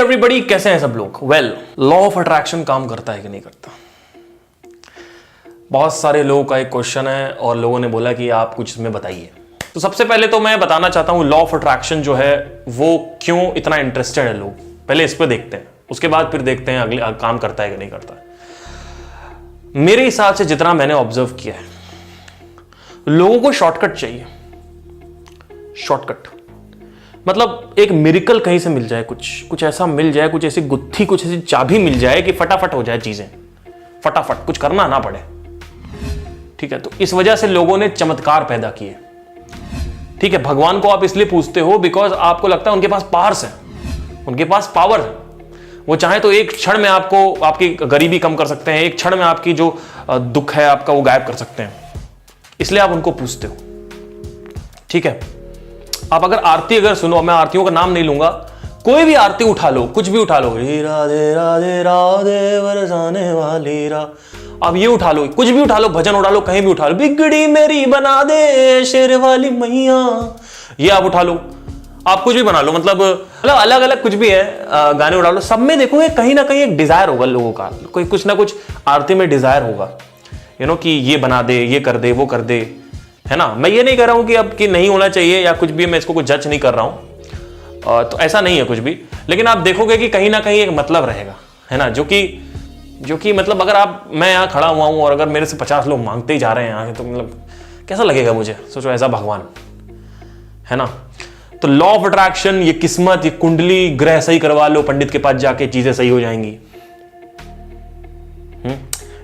Everybody, कैसे हैं सब लोग? वेल, लॉ ऑफ अट्रैक्शन काम करता है कि नहीं करता? बहुत सारे लोगों का एक क्वेश्चन है और लोगों ने बोला कि आप कुछ इसमें बताइए। तो सबसे पहले तो मैं बताना चाहता हूं लॉ ऑफ अट्रैक्शन जो है वो क्यों इतना इंटरेस्टेड है लोग। पहले इस पर देखते हैं, उसके बाद फिर देखते हैं अगले काम करता है कि नहीं करता है। मेरे हिसाब से जितना मैंने ऑब्जर्व किया है, लोगों को शॉर्टकट चाहिए। शॉर्टकट मतलब एक मिरेकल कहीं से मिल जाए, कुछ ऐसा मिल जाए, कुछ ऐसी गुत्थी, कुछ ऐसी चाबी मिल जाए कि फटाफट हो जाए चीजें, फटाफट कुछ करना ना पड़े। ठीक है, तो इस वजह से लोगों ने चमत्कार पैदा किए। ठीक है, भगवान को आप इसलिए पूछते हो बिकॉज आपको लगता है उनके पास पावर्स है, उनके पास पावर है। वो चाहे तो एक क्षण में आपको आपकी गरीबी कम कर सकते हैं, एक क्षण में आपकी जो दुख है आपका वो गायब कर सकते हैं, इसलिए आप उनको पूछते हो। ठीक है, आप अगर सुनो, मैं आरतियों का नाम नहीं लूंगा, कोई भी आरती उठा लो, कुछ भी उठा लो, राधे राधे राधे बरसाने वाली रा, आप ये उठा लो, कुछ भी उठा लो, भजन उठा लो, कहीं भी उठा लो, बिगड़ी मेरी बना दे शेर वाली मैया, ये आप उठा लो, आप कुछ भी बना लो, मतलब अलग अलग कुछ भी है, गाने उठा लो, सब में देखोगे कहीं ना कहीं एक डिजायर होगा लोगों का, कोई कुछ ना कुछ आरती में डिजायर होगा, कि ये बना दे, ये कर दे, वो कर दे, है ना। मैं ये नहीं कह रहा हूं कि अब कि नहीं होना चाहिए या कुछ भी, मैं इसको कुछ जज नहीं कर रहा हूं, तो ऐसा नहीं है कुछ भी, लेकिन आप देखोगे कि कहीं ना कहीं एक मतलब रहेगा, है ना, जो कि मतलब अगर मैं यहाँ खड़ा हुआ हूं और अगर मेरे से 50 लोग मांगते ही जा रहे हैं यहाँ, तो मतलब कैसा लगेगा मुझे? सोचो, ऐसा भगवान, है ना। तो लॉ ऑफ अट्रैक्शन, ये किस्मत, ये कुंडली, ग्रह सही करवा लो पंडित के पास जाके, चीजें सही हो जाएंगी।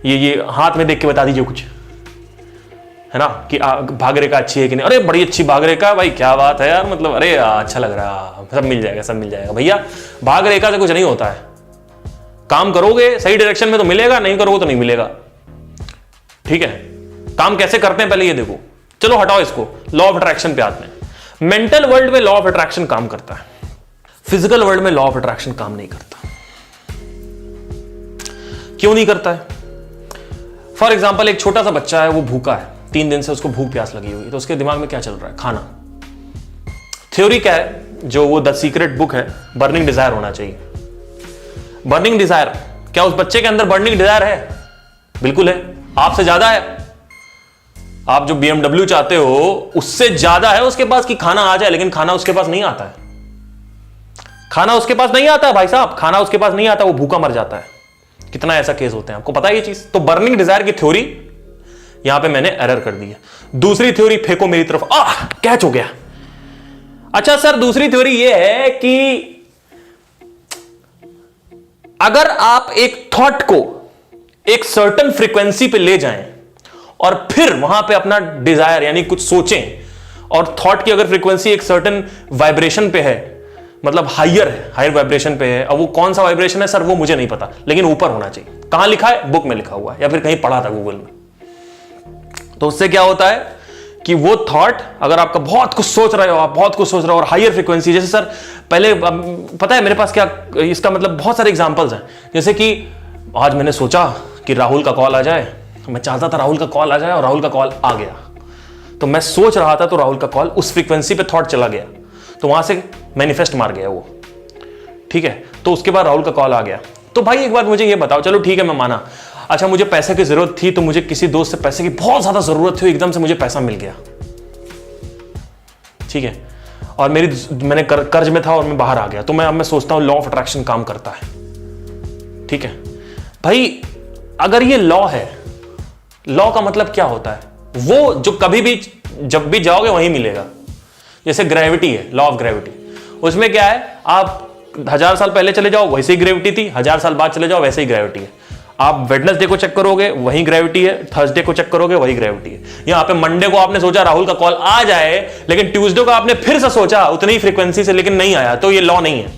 ये हाथ में देख के बता दीजिए कुछ, है ना, कि भाग रेखा अच्छी है कि नहीं। अरे बड़ी अच्छी भाग रेखा, भाई क्या बात है यार, मतलब अरे अच्छा लग रहा, सब मिल जाएगा, सब मिल जाएगा। भैया भाग रेखा से कुछ नहीं होता है, काम करोगे सही डायरेक्शन में तो मिलेगा, नहीं करोगे तो नहीं मिलेगा। ठीक है, काम कैसे करते हैं पहले ये देखो। चलो हटाओ इसको, लॉ ऑफ अट्रैक्शन पे आते हैं। मेंटल वर्ल्ड में लॉ ऑफ अट्रैक्शन काम करता है, फिजिकल वर्ल्ड में लॉ ऑफ अट्रैक्शन काम नहीं करता। क्यों नहीं करता है? फॉर एग्जाम्पल, एक छोटा सा बच्चा है, वो भूखा है, 3 दिन से उसको भूख प्यास लगी हुई है, तो उसके दिमाग में क्या चल रहा है? खाना। थ्योरी क्या है, जो वो द सीक्रेट बुक है, बर्निंग डिजायर होना चाहिए। बर्निंग डिजायर, क्या उस बच्चे के अंदर बर्निंग डिजायर है? बिल्कुल है, आपसे ज्यादा है। आप जो BMW चाहते हो उससे ज्यादा है उसके पास कि खाना आ जाए, लेकिन खाना उसके पास नहीं आता है। खाना उसके पास नहीं आता है भाई साहब, खाना उसके पास नहीं आता, वो भूखा मर जाता है। कितना ऐसा केस होते हैं, आपको पता है ये चीज? तो बर्निंग डिजायर की थ्योरी यहां पे मैंने एरर कर दी है। दूसरी थ्योरी फेंको मेरी तरफ, कैच हो गया। अच्छा सर, दूसरी थ्योरी ये है कि अगर आप एक थॉट को एक सर्टेन फ्रीक्वेंसी पे ले जाएं और फिर वहां पे अपना डिजायर यानी कुछ सोचें, और थॉट की अगर फ्रीक्वेंसी एक सर्टेन वाइब्रेशन पे है, मतलब हायर है, हायर वाइब्रेशन पे है, अब वो कौन सा वाइब्रेशन है सर वो मुझे नहीं पता, लेकिन ऊपर होना चाहिए। कहां लिखा है? बुक में लिखा हुआ है, या फिर कहीं पढ़ा था गूगल में। तो उससे क्या होता है कि वो थॉट, अगर आपका बहुत कुछ सोच रहे हो, आप बहुत कुछ सोच रहे हो और हायर फ्रीक्वेंसी, जैसे सर पहले पता है मेरे पास क्या, इसका मतलब बहुत सारे एग्जांपल्स हैं। जैसे कि आज मैंने सोचा कि राहुल का कॉल आ जाए, मैं चाहता था राहुल का कॉल आ जाए और राहुल का कॉल आ गया। तो मैं सोच रहा था तो राहुल का कॉल, उस फ्रीक्वेंसी पे थॉट चला गया, तो वहां से मैनिफेस्ट मार गया वो। ठीक है, तो उसके बाद राहुल का कॉल आ गया। तो भाई एक बार मुझे ये बताओ, चलो ठीक है मैं माना, अच्छा मुझे पैसे की जरूरत थी, तो मुझे किसी दोस्त से पैसे की बहुत ज्यादा जरूरत थी, एकदम से मुझे पैसा मिल गया। ठीक है, और मैंने कर्ज में था और मैं बाहर आ गया, तो अब मैं सोचता हूं लॉ ऑफ अट्रैक्शन काम करता है। ठीक है भाई, अगर ये लॉ है, लॉ का मतलब क्या होता है? वो जो कभी भी जब भी जाओगे वहीं मिलेगा। जैसे ग्रेविटी है, लॉ ऑफ ग्रेविटी, उसमें क्या है, आप 1000 साल पहले चले जाओ वैसे ही ग्रेविटी थी, 1000 साल बाद चले जाओ वैसे ही ग्रेविटी है। आप वेडनेसडे को चेक करोगे वही ग्रेविटी है, थर्सडे को चेक करोगे वही ग्रेविटी है। यहां पे मंडे को आपने सोचा राहुल का कॉल आ जाए, लेकिन ट्यूसडे को आपने फिर से सोचा उतनी ही फ्रीक्वेंसी से, लेकिन नहीं आया, तो ये लॉ नहीं है।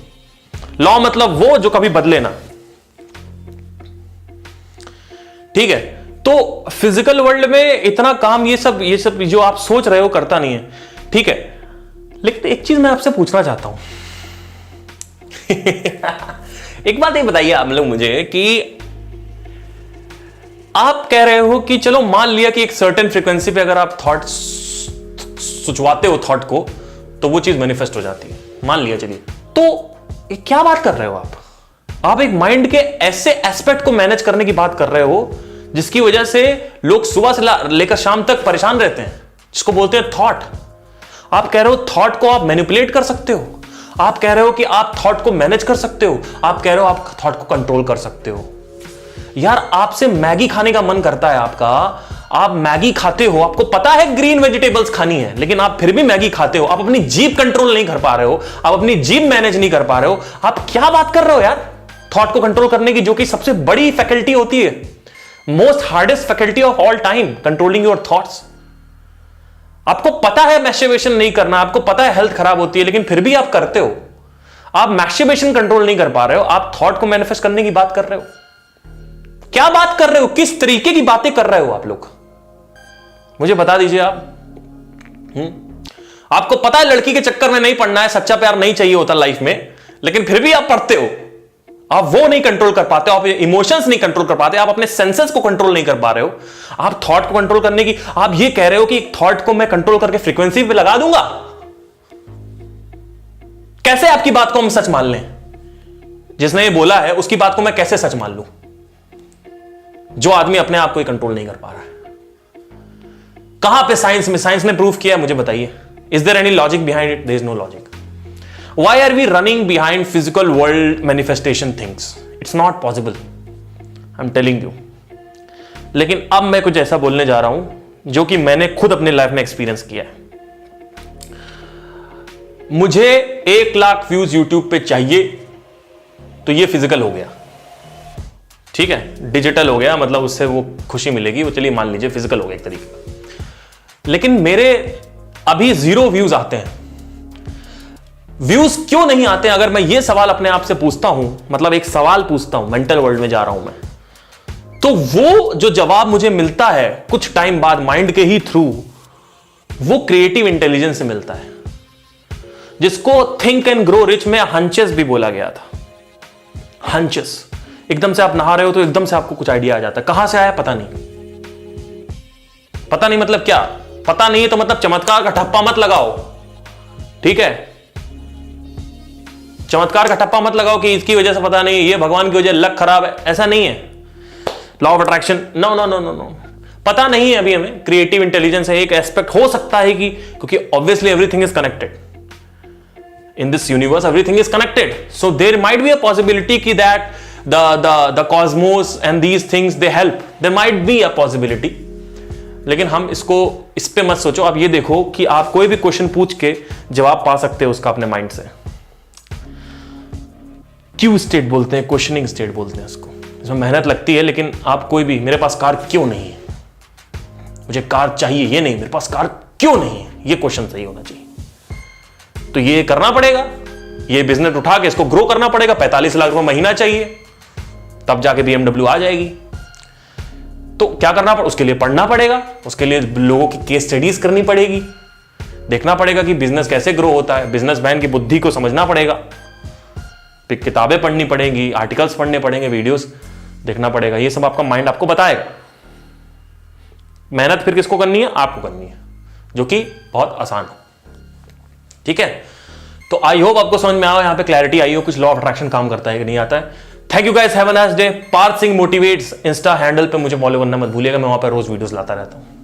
लॉ मतलब वो जो कभी बदले ना। ठीक है, तो फिजिकल वर्ल्ड में इतना काम ये सब जो आप सोच रहे हो करता नहीं है। ठीक है, लेकिन एक चीज मैं आपसे पूछना चाहता हूं एक बात ये बताइए आप लोग मुझे कि आप कह रहे हो कि चलो मान लिया कि एक सर्टेन फ्रीक्वेंसी पे अगर आप थॉट सोचवाते हो थॉट को, तो वो चीज मैनिफेस्ट हो जाती है, मान लिया। चलिए, तो ये क्या बात कर रहे हो आप एक माइंड के ऐसे एस्पेक्ट को मैनेज करने की बात कर रहे हो जिसकी वजह से लोग सुबह से लेकर शाम तक परेशान रहते हैं, जिसको बोलते हैं थॉट। आप कह रहे हो थॉट को आप मैनिपुलेट कर सकते हो, आप कह रहे हो कि आप थॉट को मैनेज कर सकते हो, आप कह रहे हो आप थॉट को कंट्रोल कर सकते हो। यार आपसे मैगी खाने का मन करता है आपका, आप मैगी खाते हो, आपको पता है ग्रीन वेजिटेबल्स खानी है, लेकिन आप फिर भी मैगी खाते हो। आप अपनी जीभ कंट्रोल नहीं कर पा रहे हो, आप अपनी जीभ मैनेज नहीं कर पा रहे हो। आप क्या बात कर रहे हो यार थॉट को कंट्रोल करने की, जो कि सबसे बड़ी फैकल्टी होती है, most hardest faculty of all time, controlling your thoughts. आपको पता है मैस्टरबेशन नहीं करना, आपको पता है हेल्थ खराब होती है, लेकिन फिर भी आप करते हो। आप मैस्टरबेशन कंट्रोल नहीं कर पा रहे हो, आप थॉट को मैनिफेस्ट करने की बात कर रहे हो। क्या बात कर रहे हो, किस तरीके की बातें कर रहे हो आप लोग, मुझे बता दीजिए आप। आपको पता है लड़की के चक्कर में नहीं पड़ना है, सच्चा प्यार नहीं चाहिए होता लाइफ में, लेकिन फिर भी आप पढ़ते हो। आप वो नहीं कंट्रोल कर पाते, आप इमोशंस नहीं कंट्रोल कर पाते, आप अपने सेंसेस को कंट्रोल नहीं कर पा रहे हो। आप थॉट को कंट्रोल करने की, आप ये कह रहे हो कि थॉट को मैं कंट्रोल करके फ्रीक्वेंसी पे लगा दूंगा। कैसे आपकी बात को हम सच मान लें? जिसने ये बोला है उसकी बात को मैं कैसे सच मान लूं, जो आदमी अपने आप को ही कंट्रोल नहीं कर पा रहा है? कहां पे साइंस ने प्रूव किया है, मुझे बताइए। Is there any logic behind it? There is no logic. Why are we running behind physical world manifestation things? It's not possible. I'm telling you. लेकिन अब मैं कुछ ऐसा बोलने जा रहा हूं जो कि मैंने खुद अपने लाइफ में एक्सपीरियंस किया है। मुझे 1 लाख व्यूज YouTube पे चाहिए तो ये फिजिकल हो गया, ठीक है, डिजिटल हो गया, मतलब उससे वो खुशी मिलेगी, वो चलिए मान लीजिए फिजिकल हो गया एक तरीके का। लेकिन मेरे अभी 0 व्यूज आते हैं। व्यूज क्यों नहीं आते? अगर मैं ये सवाल अपने आप से पूछता हूं, मतलब एक सवाल पूछता हूं, मेंटल वर्ल्ड में जा रहा हूं मैं, तो वो जो जवाब मुझे मिलता है कुछ टाइम बाद माइंड के ही थ्रू, वो क्रिएटिव इंटेलिजेंस से मिलता है, जिसको थिंक एंड ग्रो रिच में हंचेस भी बोला गया था। हंचेस, एकदम से आप नहा रहे हो तो एकदम से आपको कुछ आइडिया आ जाता है। कहां से आया पता नहीं। पता नहीं मतलब क्या? पता नहीं है तो मतलब चमत्कार का ठप्पा मत लगाओ, ठीक है? चमत्कार का ठप्पा मत लगाओ कि इसकी वजह से पता नहीं, ये भगवान की वजह, लक खराब है, ऐसा नहीं है। Law of attraction, no no no no no, पता नहीं है अभी हमें। क्रिएटिव इंटेलिजेंस है एक एस्पेक्ट, हो सकता है कि, क्योंकि obviously everything is connected in this universe, everything is connected, so there might be a possibility कि that the cosmos and these things they help, there might be a possibility. लेकिन हम इसको, इस पे मत सोचो। आप ये देखो कि आप कोई भी क्वेश्चन पूछ के जवाब पा सकते हो उसका अपने माइंड से। क्यू स्टेट बोलते हैं, क्वेश्चनिंग स्टेट बोलते हैं उसको। इसमें मेहनत लगती है, लेकिन आप कोई भी, मेरे पास कार क्यों नहीं है, मुझे कार चाहिए, ये नहीं मेरे पास कार क्यों नहीं है, ये क्वेश्चन सही होना चाहिए। तो ये करना पड़ेगा, ये बिजनेस उठा के इसको ग्रो करना पड़ेगा। 45 लाख रुपए महीना चाहिए, तब जाके BMW आ जाएगी। तो क्या करना पड़ेगा? उसके लिए पढ़ना पड़ेगा, उसके लिए लोगों की केस स्टडीज करनी पड़ेगी, देखना पड़ेगा कि बिजनेस कैसे ग्रो होता है, बिजनेसमैन की बुद्धि को समझना पड़ेगा, किताबें पढ़नी पड़ेंगी, आर्टिकल्स पढ़ने पड़ेंगे, वीडियोस देखना पड़ेगा। ये सब आपका माइंड आपको बताएगा। मेहनत फिर किसको करनी है? आपको करनी है, जो कि बहुत आसान हो, ठीक है? तो आई होप आपको समझ में आया, यहां पे क्लैरिटी आई हो, कुछ लॉ ऑफ अट्रैक्शन काम करता है कि नहीं आता है। Thank you guys, have a nice day. Parth Singh motivates insta handle पे मुझे फॉलो करना मत भूलिएगा, मैं वहां पर रोज वीडियोस लाता रहता हूं।